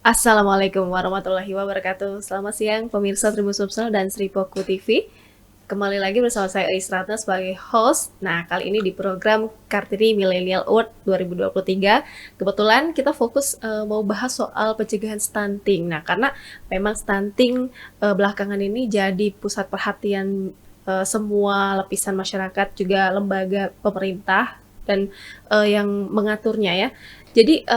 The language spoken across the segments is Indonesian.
Assalamualaikum warahmatullahi wabarakatuh. Selamat siang pemirsa Tribun Sumsel dan Sri Poku TV. Kembali lagi bersama saya Elis Ratna sebagai host. Nah, kali ini di program Kartini Millennial Award 2023. Kebetulan kita fokus mau bahas soal pencegahan stunting. Nah, karena memang stunting belakangan ini jadi pusat perhatian semua lapisan masyarakat, juga lembaga pemerintah dan yang mengaturnya ya. Jadi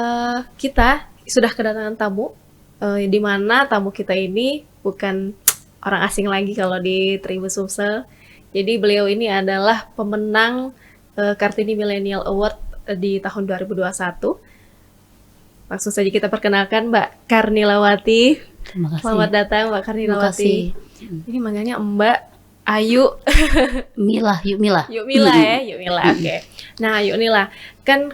kita sudah kedatangan tamu, di mana tamu kita ini bukan orang asing lagi kalau di Tribun Sumsel. Jadi beliau ini adalah pemenang Kartini Millennial Award di tahun 2021. Langsung saja kita perkenalkan Mbak Karnilawati. Terima kasih. Selamat datang Mbak Terima Karnilawati. kasih. Ini manggilnya Mbak Ayu. Mila, yuk Mila. Yuk Mila ya, Yuk Mila. Oke. Nah, Yuk Nila. Kan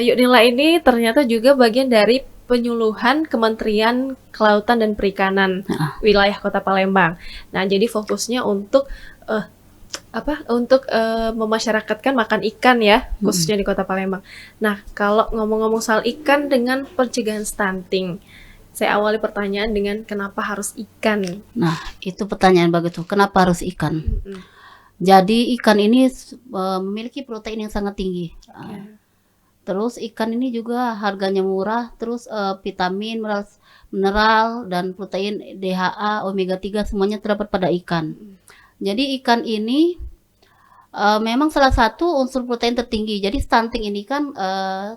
Yuk Nila ini ternyata juga bagian dari penyuluhan Kementerian Kelautan dan Perikanan wilayah Kota Palembang. Nah, jadi fokusnya untuk memasyarakatkan makan ikan ya, khususnya di Kota Palembang. Nah, kalau ngomong-ngomong soal ikan dengan pencegahan stunting, saya awali pertanyaan dengan kenapa harus ikan? Nah, itu pertanyaan bagus tuh. Kenapa harus ikan? Mm-mm. Jadi ikan ini memiliki protein yang sangat tinggi. Terus ikan ini juga harganya murah. Terus vitamin, mineral dan protein DHA, omega 3 semuanya terdapat pada ikan. Jadi ikan ini memang salah satu unsur protein tertinggi. Jadi stunting ini kan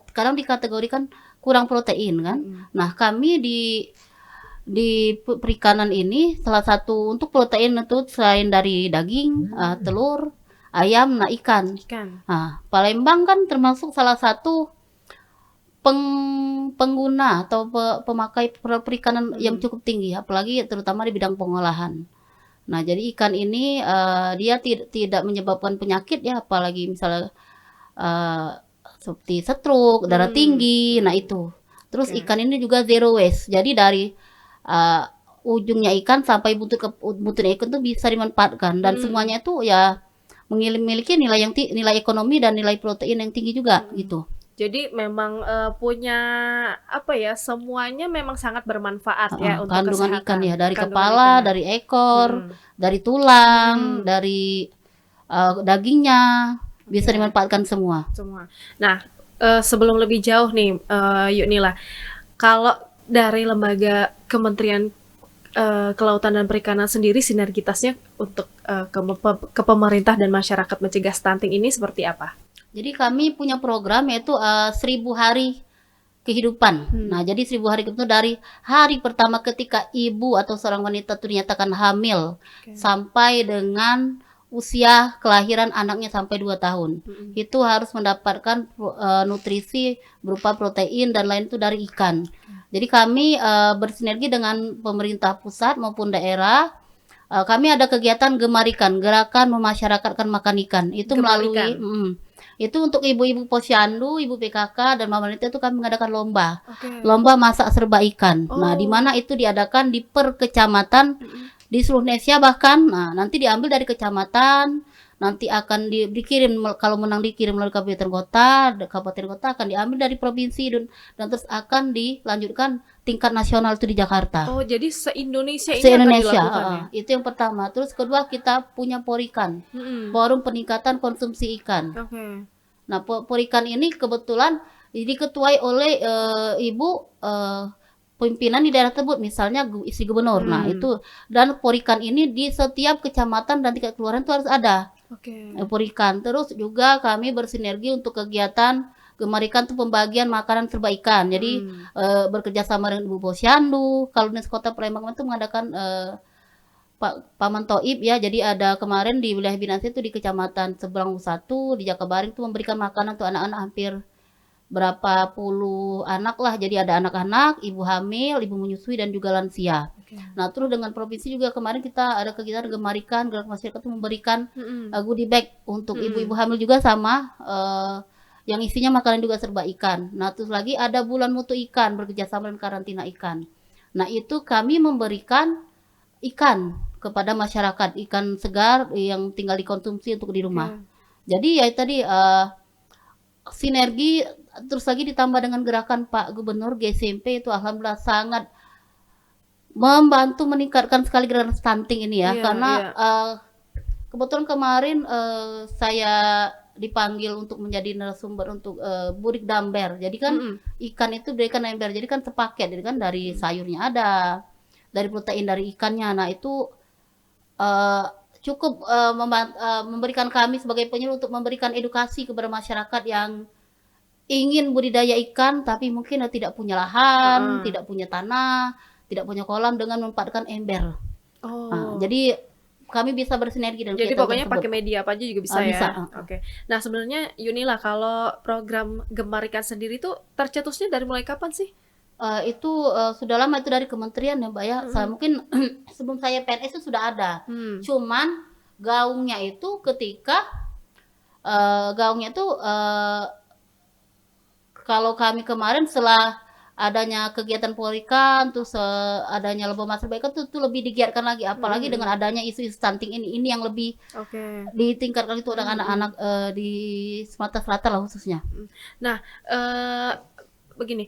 sekarang dikategorikan kurang protein kan. Nah, kami di perikanan ini salah satu untuk protein itu selain dari daging, telur, ayam, nah ikan. Nah, Palembang kan termasuk salah satu pengguna atau pemakai perikanan yang cukup tinggi, apalagi terutama di bidang pengolahan. Nah, jadi ikan ini dia tidak menyebabkan penyakit ya, apalagi misalnya seperti stroke, darah tinggi, nah itu. Terus ikan ini juga zero waste. Jadi dari ujungnya ikan sampai bututnya ikan tuh bisa dimanfaatkan dan semuanya itu ya memiliki nilai ekonomi dan nilai protein yang tinggi juga gitu. Jadi memang punya apa ya, semuanya memang sangat bermanfaat ya untuk kandungan kesehatan. ikan ya, dari Kandungan kepala, ikan. dari ekor, dari tulang, dari dagingnya bisa dimanfaatkan semua. Nah, sebelum lebih jauh nih, Yuk Nila, kalau dari lembaga Kementerian Kelautan dan Perikanan sendiri sinergitasnya untuk ke pemerintah dan masyarakat mencegah stunting ini seperti apa? Jadi kami punya program yaitu 1000 hari kehidupan. Nah, jadi 1000 hari itu dari hari pertama ketika ibu atau seorang wanita itu dinyatakan hamil sampai dengan usia kelahiran anaknya sampai 2 tahun. Itu harus mendapatkan nutrisi berupa protein dan lain itu dari ikan. Jadi kami bersinergi dengan pemerintah pusat maupun daerah. Kami ada kegiatan Gemar Ikan, gerakan memasyarakatkan makan ikan. Itu melalui itu untuk ibu-ibu posyandu, ibu PKK dan mama wanita itu kami mengadakan lomba. Lomba masak serba ikan. Nah, di mana itu diadakan di per kecamatan di seluruh Indonesia bahkan. Nah, nanti diambil dari kecamatan, nanti akan dikirim, kalau menang dikirim melalui kabupaten kota akan diambil dari provinsi dan terus akan dilanjutkan tingkat nasional itu di Jakarta. Oh, jadi se-Indonesia ini Se-Indonesia, akan dilakukan ya? itu yang pertama. Terus kedua kita punya Porikan, Forum Peningkatan Konsumsi Ikan. Nah, Porikan ini kebetulan diketuai oleh ibu pimpinan di daerah tersebut, misalnya isi gubernur. Nah, itu dan Porikan ini di setiap kecamatan dan tingkat kelurahan itu harus ada. Porikan. Terus juga kami bersinergi untuk kegiatan Gemar Ikan itu pembagian makanan serba ikan. Jadi bekerja sama dengan Ibu Posyandu. Kalau Dinas Kota Palembang itu mengadakan Paman Toib ya. Jadi ada kemarin di wilayah Binansi itu di Kecamatan Seberang 1 di Jakabaring itu memberikan makanan untuk anak-anak hampir berapa puluh anak lah. Jadi ada anak-anak, ibu hamil, ibu menyusui dan juga lansia. Nah, terus dengan provinsi juga kemarin kita ada kegiatan Gemar Ikan, gerak masyarakat itu memberikan goodie bag untuk ibu-ibu hamil juga sama yang isinya makanan juga serba ikan. Nah, terus lagi ada bulan mutu ikan bekerjasama dengan karantina ikan. Nah, itu kami memberikan ikan kepada masyarakat, ikan segar yang tinggal dikonsumsi untuk di rumah. Jadi ya tadi sinergi terus lagi ditambah dengan gerakan Pak Gubernur GSMP itu alhamdulillah sangat membantu meningkatkan sekali gerakan stunting ini ya. Iya, Karena iya. kebetulan kemarin saya dipanggil untuk menjadi narasumber untuk burik damber. Jadi kan ikan itu berikan ember. Jadi kan sepaket. Jadi kan dari sayurnya ada, dari protein dari ikannya. Nah itu uh, cukup memberikan kami sebagai penyuluh untuk memberikan edukasi kepada masyarakat yang ingin budidaya ikan tapi mungkin tidak punya lahan, tidak punya tanah, tidak punya kolam dengan memanfaatkan ember. Nah, Oh. jadi kami bisa bersinergi dengan Jadi kegiatan pokoknya tersebut. pakai media apa aja juga bisa ya. Bisa. Oke. Nah, sebenarnya Yunila kalau program Gemar Ikan sendiri tuh tercetusnya dari mulai kapan sih? Itu sudah lama itu dari kementerian ya Mbak ya. Saya mungkin sebelum saya PNS itu sudah ada. Cuman gaungnya itu ketika kalau kami kemarin setelah adanya kegiatan Polikan, terus adanya lomba master baik itu lebih digiatkan lagi, apalagi dengan adanya isu-isu stunting ini yang lebih ditingkatkan itu dengan anak-anak di Sumatera Selatan lah khususnya. Nah, begini,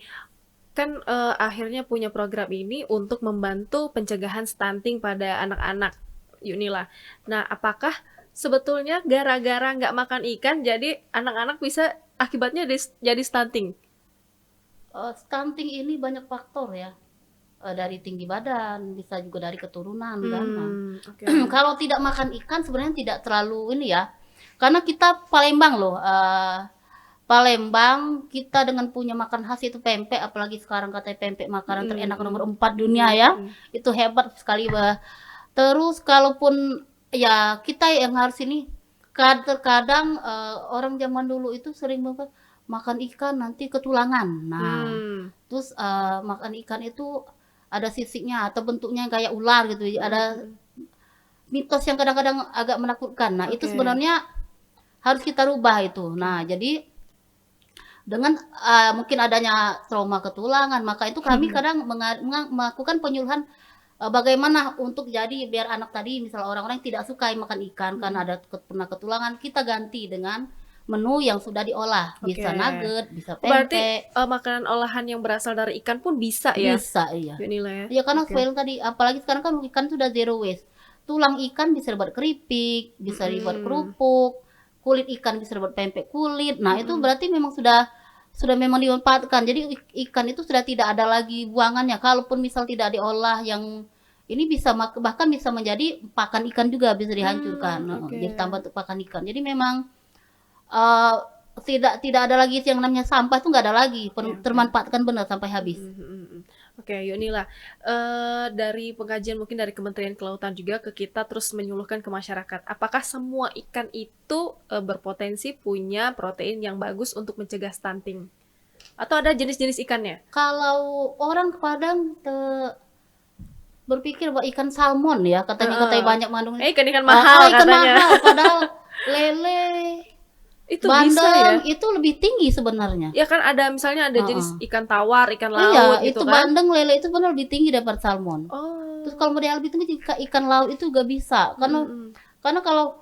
kan akhirnya punya program ini untuk membantu pencegahan stunting pada anak-anak, Yunila. Nah, apakah sebetulnya gara-gara nggak makan ikan jadi anak-anak bisa akibatnya jadi stunting? Stunting ini banyak faktor ya, dari tinggi badan, bisa juga dari keturunan kan. Nah, kalau tidak makan ikan sebenarnya tidak terlalu ini ya, karena kita Palembang loh, Palembang kita dengan punya makan khas itu pempek, apalagi sekarang katanya pempek makanan terenak nomor 4 dunia ya, itu hebat sekali bah. Terus kalaupun ya kita yang harus ini, terkadang orang zaman dulu itu sering banget makan ikan nanti ketulangan. Nah, terus makan ikan itu ada sisiknya atau bentuknya kayak ular gitu. Ada mitos yang kadang-kadang agak menakutkan. Nah, itu sebenarnya harus kita rubah itu. Nah, jadi dengan mungkin adanya trauma ketulangan, maka itu kami kadang melakukan penyuluhan bagaimana untuk jadi biar anak tadi misalnya orang-orang yang tidak suka makan ikan karena ada pernah ketulangan, kita ganti dengan menu yang sudah diolah, bisa nugget, bisa pempek. Berarti makanan olahan yang berasal dari ikan pun bisa ya? Bisa, iya. Yunila ya. Ya karena tadi, apalagi sekarang kan ikan sudah zero waste. Tulang ikan bisa dibuat keripik, bisa dibuat kerupuk, kulit ikan bisa dibuat pempek kulit. Nah, itu berarti memang sudah memang dimanfaatkan. Jadi ikan itu sudah tidak ada lagi buangannya. Kalaupun misal tidak diolah yang ini bisa bahkan bisa menjadi pakan ikan juga bisa dihancurkan. Jadi tambah untuk pakan ikan. Jadi memang tidak ada lagi yang namanya sampah itu nggak ada lagi, termanfaatkan benar sampai habis. Oke, Yunila, dari pengajian mungkin dari Kementerian Kelautan juga ke kita terus menyuluhkan ke masyarakat, apakah semua ikan itu berpotensi punya protein yang bagus untuk mencegah stunting? Atau ada jenis-jenis ikannya? Kalau orang Padang berpikir bahwa ikan salmon ya, katanya banyak mengandung ikan-ikan mahal ikan katanya. mahal, padahal lele itu bandeng bisa ya? itu lebih tinggi sebenarnya. Ya kan ada misalnya ada jenis ikan tawar, ikan laut Iya, gitu itu kan. bandeng lele itu benar lebih tinggi daripada salmon. Oh. Terus kalau model lebih tinggi ikan laut itu gak bisa karena kalau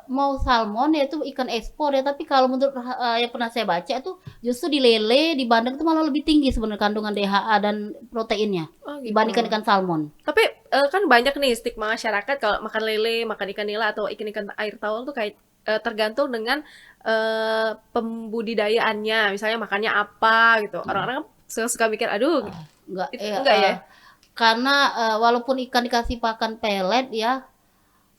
mau salmon ya itu ikan ekspor ya, tapi kalau menurut yang pernah saya baca itu justru di lele, di bandeng itu malah lebih tinggi sebenarnya kandungan DHA dan proteinnya dibandingkan ikan salmon. Tapi kan banyak nih stigma masyarakat kalau makan lele, makan ikan nila atau ikan-ikan air tawar tuh kayak tergantung dengan pembudidayaannya, misalnya makannya apa gitu. Orang-orang suka mikir, aduh, enggak ya? Karena walaupun ikan dikasih pakan pelet ya,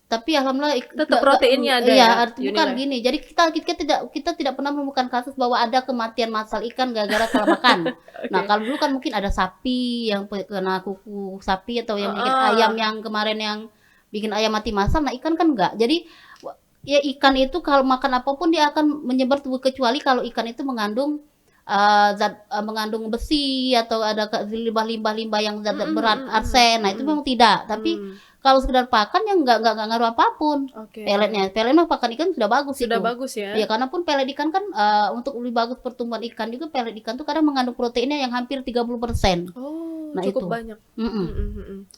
tapi alhamdulillah tetap proteinnya ada. Iya, bukan gini. Jadi kita tidak pernah menemukan kasus bahwa ada kematian massal ikan gara-gara salah makan. Nah, kalau dulu kan mungkin ada sapi yang kena kuku sapi atau yang bikin ayam yang kemarin yang bikin ayam mati massal. Nah, ikan kan enggak. Jadi ya ikan itu kalau makan apapun dia akan menyebar tubuh, kecuali kalau ikan itu mengandung mengandung besi atau ada limbah-limbah yang zat berat arsen. Nah, itu memang tidak. Tapi kalau sekedar pakan yang nggak ngaruh apapun. Pelet mah pakan ikan sudah bagus. Sudah bagus ya. Ya karena pun pelet ikan kan untuk lebih bagus pertumbuhan ikan juga, pelet ikan tuh kadang mengandung proteinnya yang hampir 30%. Nah, cukup banyak.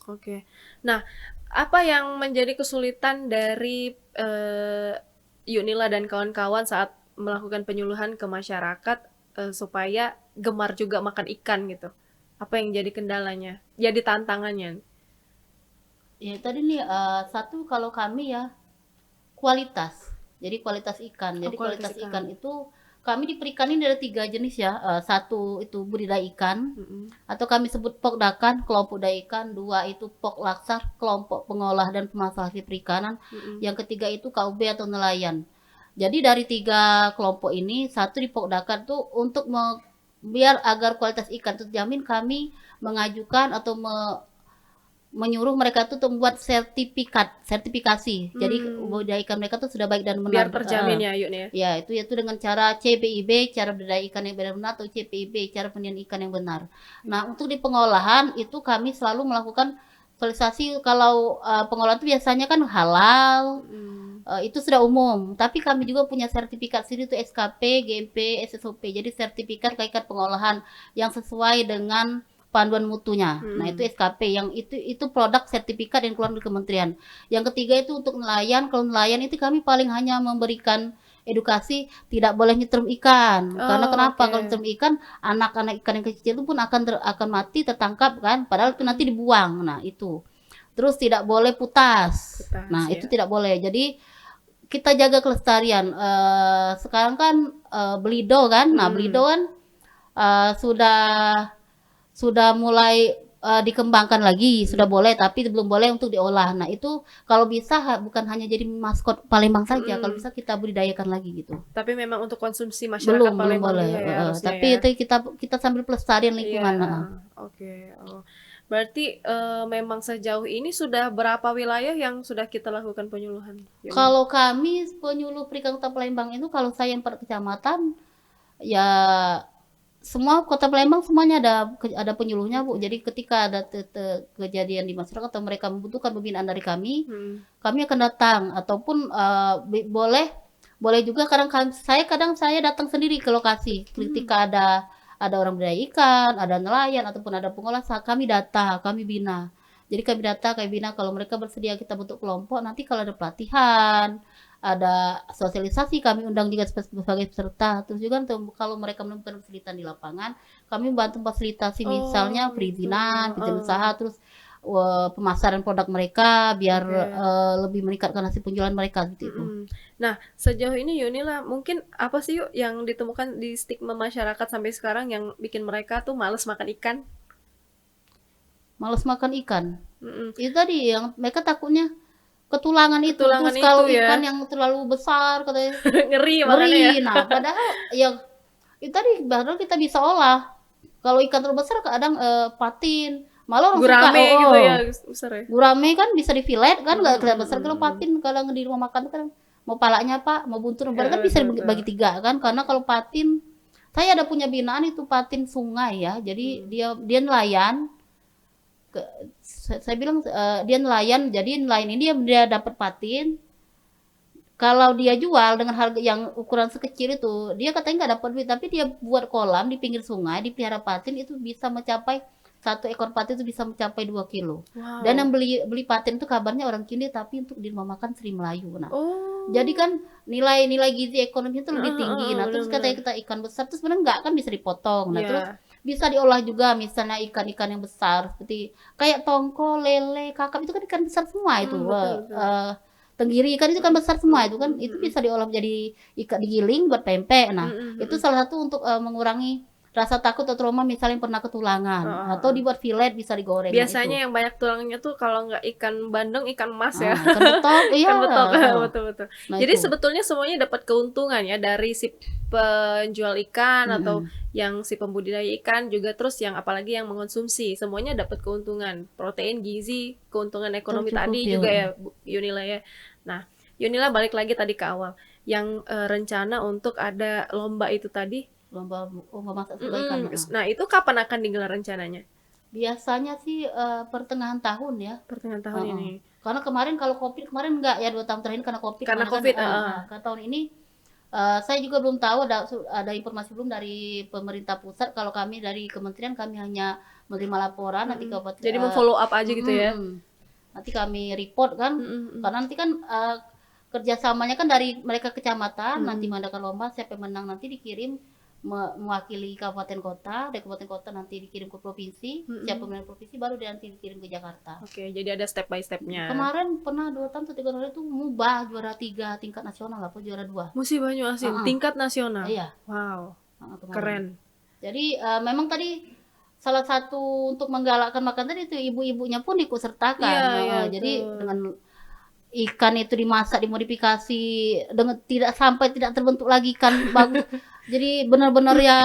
Oke. Nah, apa yang menjadi kesulitan dari Yunila dan kawan-kawan saat melakukan penyuluhan ke masyarakat supaya gemar juga makan ikan gitu? Apa yang jadi kendalanya? Jadi tantangannya? Ya tadi nih satu kalau kami ya kualitas. Jadi kualitas ikan. Oh, Jadi kualitas kualitas ikan. ikan itu kami di perikanan ada 3 jenis ya. Satu itu budidaya ikan atau kami sebut pokdakan, kelompok budidaya ikan. 2 itu pok laksa, kelompok pengolah dan pemasok hasil perikanan. Yang ketiga itu KUB atau nelayan. Jadi dari 3 kelompok ini, satu di pokdakan tuh untuk biar agar kualitas ikan terjamin, kami mengajukan atau menyuruh mereka tuh untuk membuat sertifikasi. Jadi budidaya ikan mereka tuh sudah baik dan Biar benar. terjamin ya Yuk nih ya. Ya, itu yaitu dengan cara CPIB, cara budidaya ikan yang benar-benar, atau CPIB, cara pendidikan ikan yang benar. Nah, untuk di pengolahan itu kami selalu melakukan sosialisasi. Kalau pengolahan itu biasanya kan halal, itu sudah umum. Tapi kami juga punya sertifikat sendiri itu SKP, GMP, SSOP. Jadi sertifikat kaitan pengolahan yang sesuai dengan panduan mutunya. Nah, itu SKP yang itu produk sertifikat yang keluar dari kementerian. Yang ketiga itu untuk nelayan. Kalau nelayan itu kami paling hanya memberikan edukasi tidak boleh nyetrum ikan. Karena kenapa? Kalau nyetrum ikan, anak-anak ikan yang kecil itu pun akan mati tertangkap kan, padahal itu nanti dibuang. Nah, itu. Terus tidak boleh putas. Nah, itu tidak boleh. Jadi kita jaga kelestarian. Sekarang kan belido kan. Nah, belido kan sudah mulai dikembangkan lagi, sudah boleh, tapi belum boleh untuk diolah. Nah, itu kalau bisa bukan hanya jadi maskot Palembang saja, kalau bisa kita budidayakan lagi gitu. Tapi memang untuk konsumsi masyarakat belum Palembang boleh. ya, Tapi ya. itu kita sambil pelestarian lingkungan. Oke. Berarti memang sejauh ini sudah berapa wilayah yang sudah kita lakukan penyuluhan? Kalau kami penyuluh perikanan Kota Palembang itu, kalau saya yang per kecamatan ya semua Kota Palembang semuanya ada penyuluhnya Bu. Jadi ketika ada kejadian di masyarakat atau mereka membutuhkan pembinaan dari kami, kami akan datang. Ataupun boleh juga kadang saya datang sendiri ke lokasi. Ketika ada orang budidaya ikan, ada nelayan ataupun ada pengolah, kami data, kami bina. Jadi kami data, kami bina, kalau mereka bersedia kita bentuk kelompok. Nanti kalau ada pelatihan, ada sosialisasi, kami undang juga sebagai peserta. Terus juga kalau mereka menemukan kesulitan di lapangan, kami membantu fasilitasi, misalnya perizinan, izin usaha, terus pemasaran produk mereka biar lebih meningkatkan hasil penjualan mereka gitu. Nah, sejauh ini Yunila, mungkin apa sih Yuk yang ditemukan di stigma masyarakat sampai sekarang yang bikin mereka tuh males makan ikan? Males makan ikan? Itu tadi yang mereka takutnya ketulangan itu. Terus itu kalau ya. ikan yang terlalu besar katanya ngeri ya. Nah, padahal ya itu tadi padahal kita bisa olah. Kalau ikan terlalu besar kadang patin, malah orang gurame suka gitu ya, besar ya. Gurame kan bisa di filet kan, nggak kelihatan besar. Kalau patin kadang di rumah makan kan mau palanya Pak, mau buntut kan bisa dibagi 3 kan. Karena kalau patin, saya ada punya binaan itu patin sungai ya. Jadi dia nelayan. Saya bilang dia nelayan, jadi nelayan ini dia dapat patin. Kalau dia jual dengan harga yang ukuran sekecil itu, dia katanya nggak dapat duit, tapi dia buat kolam di pinggir sungai, dipelihara patin, itu bisa mencapai 1 ekor patin itu bisa mencapai 2 kilo. Dan yang beli patin itu kabarnya orang Cina, tapi untuk di rumah makan Sri Melayu. Nah, jadi kan nilai gizi ekonomi itu lebih tinggi. Nah, terus katanya kita ikan besar, terus sebenarnya nggak kan bisa dipotong. Nah, terus bisa diolah juga, misalnya ikan-ikan yang besar seperti kayak tongkol, lele, kakap, itu kan ikan besar semua itu. Tenggiri ikan itu kan besar semua itu kan, itu bisa diolah menjadi ikan digiling buat pempek. Nah, itu salah satu untuk mengurangi rasa takut atau trauma, misalnya yang pernah ketulangan, atau dibuat filet bisa digoreng. Biasanya yang banyak tulangnya tuh kalau nggak ikan bandeng, ikan emas ya. Ikan betok, iya. Ikan betok, betul. Nah, jadi sebetulnya semuanya dapat keuntungan ya, dari si penjual ikan atau yang si pembudidaya ikan juga, terus yang apalagi yang mengonsumsi, semuanya dapat keuntungan, protein, gizi, keuntungan ekonomi tadi juga ya Bu Yunila ya. Nah, Yunila balik lagi tadi ke awal, yang rencana untuk ada lomba itu tadi, lomba masak ikan. Nah, itu kapan akan digelar rencananya? Biasanya sih pertengahan tahun ya. Pertengahan tahun ini. Karena kemarin kalau COVID kemarin enggak ya, 2 tahun terakhir karena COVID. Karena COVID. Karena tahun ini saya juga belum tahu, ada informasi belum dari pemerintah pusat. Kalau kami dari kementerian, kami hanya menerima laporan nanti kabupaten. Jadi memfollow up aja gitu ya. Nanti kami report kan. Karena nanti kan kerjasamanya kan dari mereka kecamatan, nanti mengadakan lomba, siapa yang menang nanti dikirim mewakili kabupaten kota, dari kabupaten kota nanti dikirim ke provinsi, siap pemilihan provinsi baru dia nanti dikirim ke Jakarta. Oke, jadi ada step by stepnya. Kemarin pernah 2 tahun atau 3 tahun itu ngubah juara 3 tingkat nasional apa juara 2. Musi Banyuasin tingkat nasional. Iya. Wow. Keren. Jadi memang tadi salah satu untuk menggalakkan makan tadi itu ibu-ibunya pun ikut sertakan. Jadi dengan ikan itu dimasak, dimodifikasi dengan tidak sampai tidak terbentuk lagi ikan bagus. Jadi benar-benar ya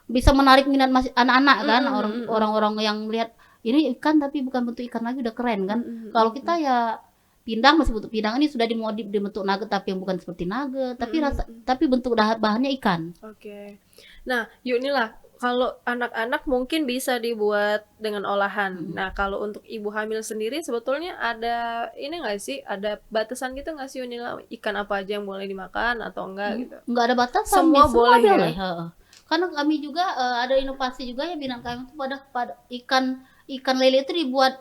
bisa menarik minat anak-anak kan, orang-orang yang melihat ini ikan tapi bukan bentuk ikan lagi udah keren kan. Kalau kita ya pindang masih bentuk pindang, ini sudah dimodif dibentuk nugget tapi yang bukan seperti nugget, tapi bentuk bahannya ikan. Oke. Nah, yuk inilah kalau anak-anak mungkin bisa dibuat dengan olahan. Nah, kalau untuk ibu hamil sendiri sebetulnya ada ini nggak sih? Ada batasan gitu nggak sih Unila? Ikan apa aja yang boleh dimakan atau enggak gitu? Nggak ada batasan. Semua boleh. Karena kami juga ada inovasi juga ya binaan kami itu pada ikan lele itu dibuat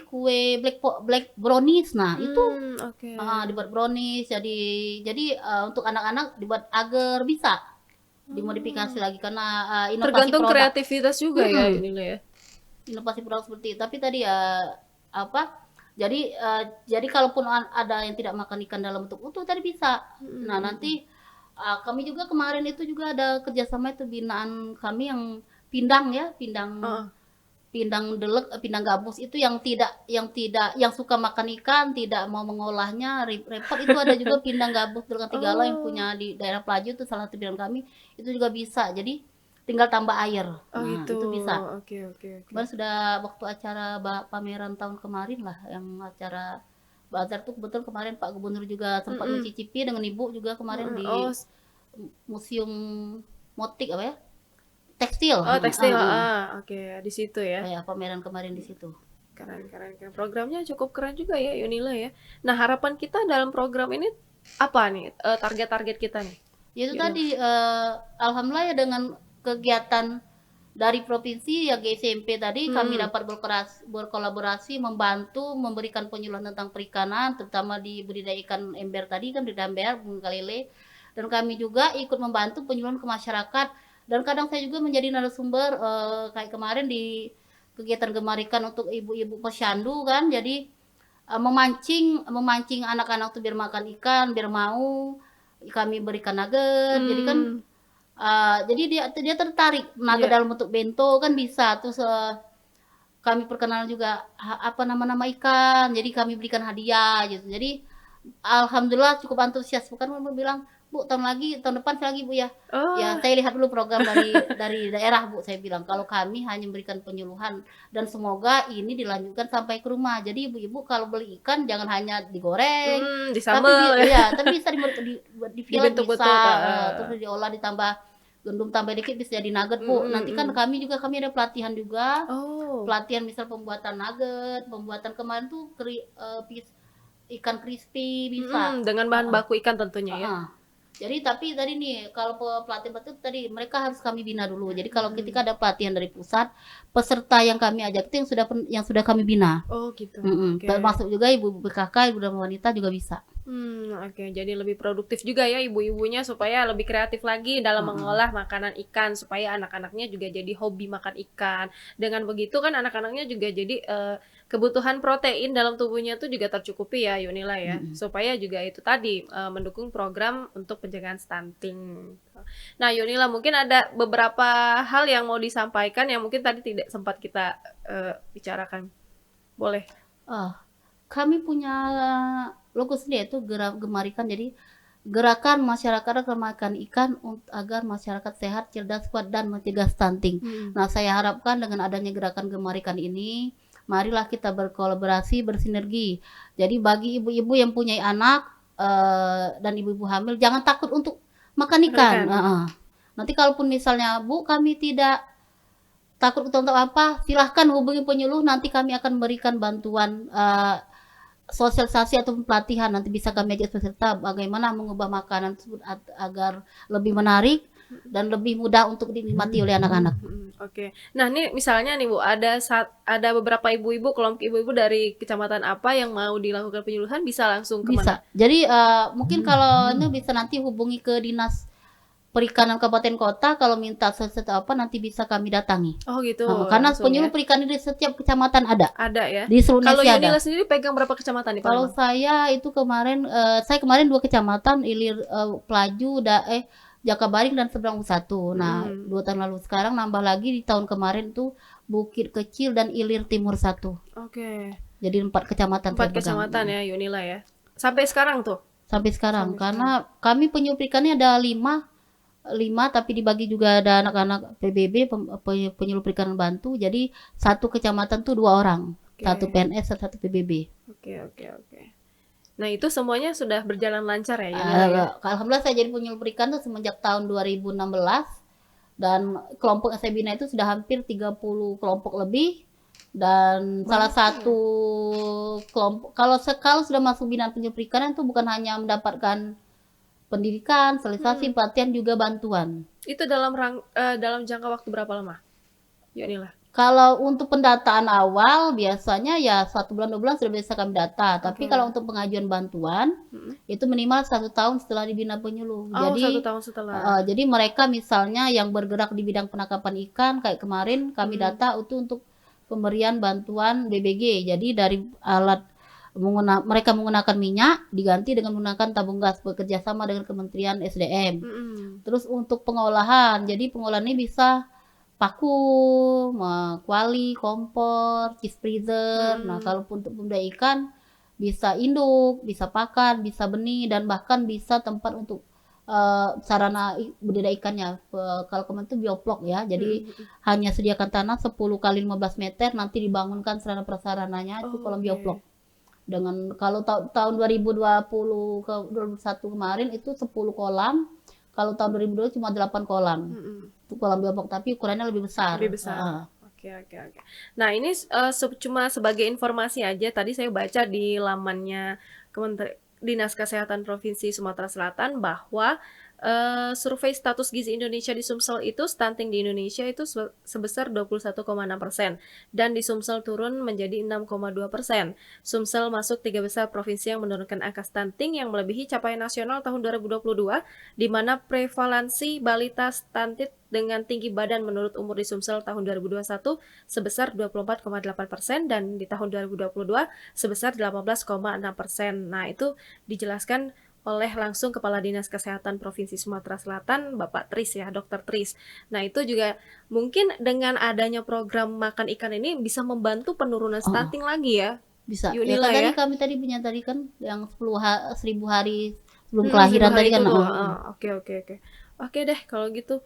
kue black brownies. Nah, itu dibuat brownies jadi untuk anak-anak dibuat agar bisa dimodifikasi lagi karena inovasi tergantung produk. Kreativitas juga ya inilah ya. Inovasi produk seperti itu. Tapi tadi jadi kalaupun ada yang tidak makan ikan dalam bentuk utuh tadi bisa. Nah, nanti kami juga kemarin itu juga ada kerjasama itu binaan kami yang pindang pindang gabus itu yang suka makan ikan, tidak mau mengolahnya repot itu ada juga pindang gabus dengan Tigala yang punya di daerah Pelaju itu salah satu pilihan kami itu juga bisa. Jadi tinggal tambah air. Itu bisa. Oke. Kemarin sudah waktu acara pameran tahun kemarin lah yang acara bazar tuh kebetulan kemarin Pak Gubernur juga sempat mencicipi dengan Ibu juga kemarin di Museum Motik tekstil. Tekstil. Oke, di situ ya. Ya, pameran kemarin di situ. Keren. Programnya cukup keren juga ya Yunila ya. Nah, harapan kita dalam program ini apa nih? Target-target kita nih? Yaitu tadi alhamdulillah ya dengan kegiatan dari provinsi ya GSMP tadi kami dapat berkolaborasi membantu memberikan penyuluhan tentang perikanan terutama di budidaya ikan ember tadi kan di ember bunga lele, dan kami juga ikut membantu penyuluhan ke masyarakat. Dan kadang saya juga menjadi narasumber kayak kemarin di kegiatan Gemar Ikan untuk ibu-ibu posyandu kan. Jadi memancing anak-anak tuh biar makan ikan, biar mau kami berikan nugget. Jadi kan jadi dia tertarik nugget dalam bentuk bento kan bisa. Terus kami perkenalan juga nama-nama ikan. Jadi kami berikan hadiah gitu. Jadi alhamdulillah cukup antusias. Bukan bilang Bu, tahun depan lagi Bu ya. Ya, saya lihat dulu program dari daerah Bu, saya bilang. Kalau kami hanya memberikan penyuluhan dan semoga ini dilanjutkan sampai ke rumah. Jadi ibu-ibu kalau beli ikan jangan hanya digoreng, disambal tapi bisa di fillet bisa, terus diolah ditambah gandum tambah dikit bisa jadi nugget Bu. Nanti kan kami ada pelatihan juga. Pelatihan misal pembuatan nugget, pembuatan kemarin tuh ikan crispy bisa. Dengan bahan baku ikan tentunya ya. Jadi tapi tadi nih kalau pelatihan itu tadi mereka harus kami bina dulu. Jadi kalau ketika ada pelatihan dari pusat, peserta yang kami ajak itu yang sudah kami bina. Oh gitu. Termasuk juga ibu PKK, ibu dan wanita juga bisa. Oke. Jadi lebih produktif juga ya ibu-ibunya supaya lebih kreatif lagi dalam mengolah makanan ikan supaya anak-anaknya juga jadi hobi makan ikan. Dengan begitu kan anak-anaknya juga jadi kebutuhan protein dalam tubuhnya tuh juga tercukupi ya Yunila ya. Supaya juga itu tadi mendukung program untuk pencegahan stunting. Nah Yunila mungkin ada beberapa hal yang mau disampaikan yang mungkin tadi tidak sempat kita bicarakan. Boleh? Kami punya logo sendiri itu Gemar Ikan. Jadi gerakan masyarakat makan ikan agar masyarakat sehat, cerdas, kuat dan mencegah stunting. Nah, saya harapkan dengan adanya gerakan Gemar Ikan ini, marilah kita berkolaborasi, bersinergi. Jadi bagi ibu-ibu yang punya anak dan ibu-ibu hamil jangan takut untuk makan ikan. Nanti kalaupun misalnya Bu kami tidak takut untuk apa, silahkan hubungi penyuluh, nanti kami akan memberikan bantuan sosialisasi atau pelatihan. Nanti bisa kami ajak peserta bagaimana mengubah makanan tersebut agar lebih menarik dan lebih mudah untuk dinikmati oleh anak-anak. Oke. Nah, nih misalnya nih Bu, ada beberapa ibu-ibu, kelompok ibu-ibu dari kecamatan apa yang mau dilakukan penyuluhan bisa langsung kemana? Bisa. Jadi mungkin kalau ini bisa nanti hubungi ke Dinas Perikanan Kabupaten Kota, kalau minta sesuatu apa nanti bisa kami datangi. Oh gitu, Karena langsung penyuluh ya? perikanan di setiap kecamatan ada. Ada ya? Di seluruh Kalau Indonesia ada. Yunila sendiri pegang berapa kecamatan nih Kalau Palembang? saya itu kemarin, saya kemarin 2 kecamatan, Ilir, Pelaju, Jakabaring dan Seberang Satu. Nah, 2 tahun lalu. Sekarang nambah lagi di tahun kemarin tuh Bukit Kecil dan Ilir Timur 1. Oke. Jadi 4 kecamatan 4 saya pegang. kecamatan ya Yunila ya? Sampai sekarang tuh? Sampai sekarang. Karena kami penyuluh perikannya ada 5 tapi dibagi juga ada anak-anak PBB, penyuluh perikanan bantu. Jadi satu kecamatan tuh 2 orang. Satu PNS dan satu PBB. Oke. Nah, itu semuanya sudah berjalan lancar ya Yunila ya? Alhamdulillah saya jadi penyuluh perikan tuh semenjak tahun 2016, dan kelompok yang saya bina itu sudah hampir 30 kelompok lebih, dan salah satu kelompok kalau sudah masuk binaan penyuluh perikanan itu bukan hanya mendapatkan pendidikan, sosialisasi, pelatihan, juga bantuan. Itu dalam jangka waktu berapa lama Yunila? Kalau untuk pendataan awal biasanya ya 1 bulan 2 bulan sudah bisa kami data. Tapi kalau untuk pengajuan bantuan itu minimal 1 tahun setelah dibina penyuluh. Jadi 1 tahun setelah. Jadi mereka misalnya yang bergerak di bidang penangkapan ikan kayak kemarin kami data itu untuk pemberian bantuan BBG. Jadi dari alat mereka menggunakan minyak diganti dengan menggunakan tabung gas bekerja sama dengan Kementerian SDM. Terus untuk pengolahan, jadi pengolahan ini bisa paku, kuali, kompor, cheese freezer. Nah, kalau untuk pembudidaya ikan bisa induk, bisa pakan, bisa benih, dan bahkan bisa tempat untuk sarana budidaya ikannya. Kalau kemarin itu bioplok ya, jadi hanya sediakan tanah 10 kali 15 meter, nanti dibangunkan sarana prasarananya itu kolam bioplok. Dengan kalau tahun 2020 ke 2021 kemarin itu 10 kolam, kalau tahun 2022 cuma 8 kolam. Itu kolam bioplok tapi ukurannya lebih besar. Oke. Nah, ini cuma sebagai informasi aja. Tadi saya baca di lamannya Dinas Kesehatan Provinsi Sumatera Selatan bahwa survei status gizi Indonesia di Sumsel itu stunting di Indonesia itu sebesar 21,6%, dan di Sumsel turun menjadi 6,2%. Sumsel masuk 3 besar provinsi yang menurunkan angka stunting yang melebihi capaian nasional tahun 2022, di mana prevalensi balita stunted dengan tinggi badan menurut umur di Sumsel tahun 2021 sebesar 24,8%, dan di tahun 2022 sebesar 18,6%. Nah, itu dijelaskan oleh langsung Kepala Dinas Kesehatan Provinsi Sumatera Selatan, Bapak Tris ya, Dr. Tris. Nah, itu juga mungkin dengan adanya program makan ikan ini bisa membantu penurunan stunting lagi ya. Bisa. Yunila ya. Kami tadi punya tadi kan yang 1000 hari sebelum kelahiran tadi kan. Oke. Oke deh kalau gitu.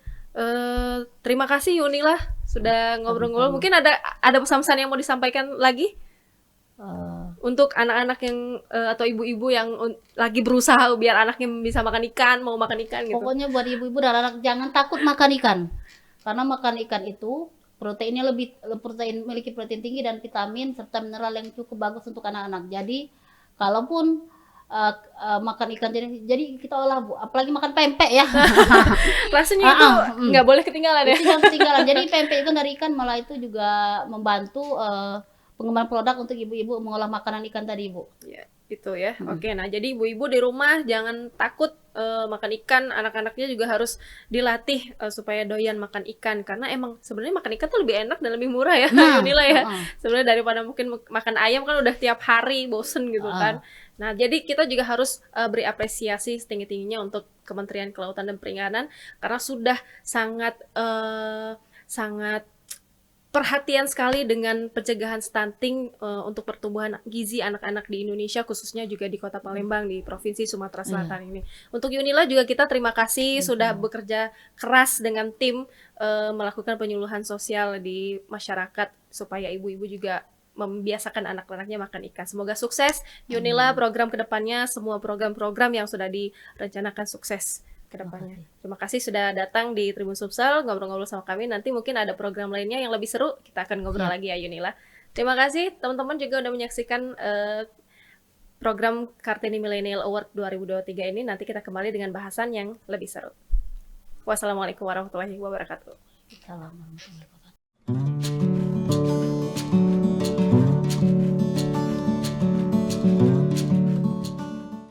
Terima kasih Yunila sudah ngobrol-ngobrol. Mungkin ada pesan-pesan yang mau disampaikan lagi? Untuk anak-anak yang atau ibu-ibu yang lagi berusaha biar anaknya bisa makan ikan, mau makan ikan gitu. Pokoknya buat ibu-ibu dan anak jangan takut makan ikan. Karena makan ikan itu proteinnya memiliki protein tinggi dan vitamin serta mineral yang cukup bagus untuk anak-anak. Jadi kalaupun makan ikan jadi kita olah Bu, apalagi makan pempek ya. Rasanya itu nggak boleh ketinggalan ya. Jangan ketinggalan. Jadi pempek itu dari ikan malah itu juga membantu pengembangan produk untuk ibu-ibu mengolah makanan ikan tadi, Bu. Ya, itu ya. Oke, nah jadi ibu-ibu di rumah jangan takut makan ikan, anak-anaknya juga harus dilatih supaya doyan makan ikan, karena emang sebenarnya makan ikan tuh lebih enak dan lebih murah ya, Yunila ya. Sebenarnya daripada mungkin makan ayam kan udah tiap hari bosen gitu kan. Nah, jadi kita juga harus beri apresiasi setinggi-tingginya untuk Kementerian Kelautan dan Perikanan karena sudah sangat perhatian sekali dengan pencegahan stunting untuk pertumbuhan gizi anak-anak di Indonesia, khususnya juga di Kota Palembang di Provinsi Sumatera Selatan ini. Untuk Yunila juga kita terima kasih sudah bekerja keras dengan tim melakukan penyuluhan sosial di masyarakat supaya ibu-ibu juga membiasakan anak-anaknya makan ikan. Semoga sukses Yunila program kedepannya, semua program-program yang sudah direncanakan sukses kedepannya. Terima kasih sudah datang di Tribun Sumsel, ngobrol-ngobrol sama kami. Nanti mungkin ada program lainnya yang lebih seru, kita akan ngobrol lagi ya Yunila. Terima kasih teman-teman juga udah menyaksikan program Kartini Millennial Award 2023 ini. Nanti kita kembali dengan bahasan yang lebih seru. Wassalamualaikum warahmatullahi wabarakatuh. Assalamualaikum warahmatullahi wabarakatuh.